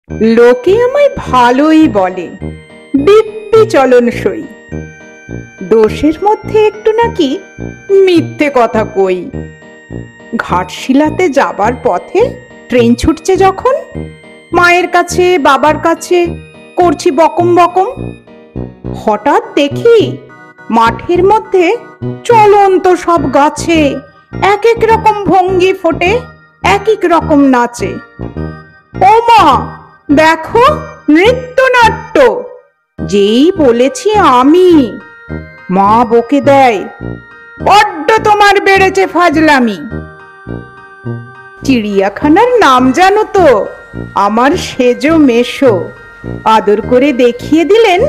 লোকে আমায় ভালোই বলে, দিব্যি চলনসই। দোষের মধ্যে একটু নাকি মিথ্যে কথা কই। ঘাটশিলাতে যাবার পথে ট্রেন ছুটছে যখন, মায়ের কাছে বাবার কাছে করছি বকম বকম, হঠাৎ দেখি মাঠের মধ্যে চলন্ত সব গাছে এক এক রকম ভঙ্গি ফোটে, এক এক রকম নাচে। ও মা, দেখো নৃত্যনাট্য! যেই বলেছি আমি, মা বকে দেয়, বড্ড তোমার বেড়েছে ফাজলামি। চিড়িয়াখানার নাম জানো তো? আমার সেজো মেশো আদর করে দেখিয়ে দিলেন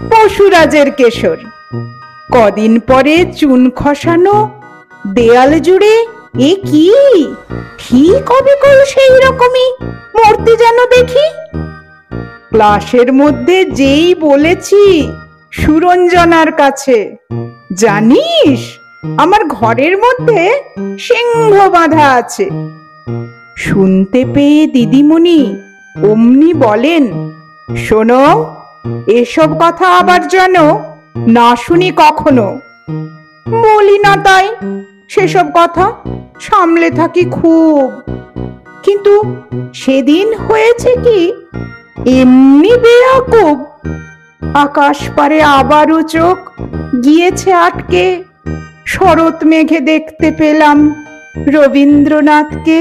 পশুরাজের কেশর। কদিন পরে চুন খসানো দেয়াল জুড়ে এ কি ঠিক অবিকল সেই রকমই মূর্তি যেন দেখি। ক্লাসের মধ্যে যেই বলেছি সুরঞ্জনার কাছে, জানিস আমার ঘরের মধ্যে সিংহ বাঁধা আছে। শুনতে পেয়ে দিদিমণি অমনি বলেন, শোনো, এসব কথা আবার যেন না শুনি কখনো। বলি না তাই, সেসব কথা সামলে থাকি খুব। কিন্তু সেদিন হয়েছে কি, এমনি বেয়াকুব, আকাশ পারে আবারও চোখ গিয়েছে আটকে। শরৎ মেঘে দেখতে পেলাম রবীন্দ্রনাথকে।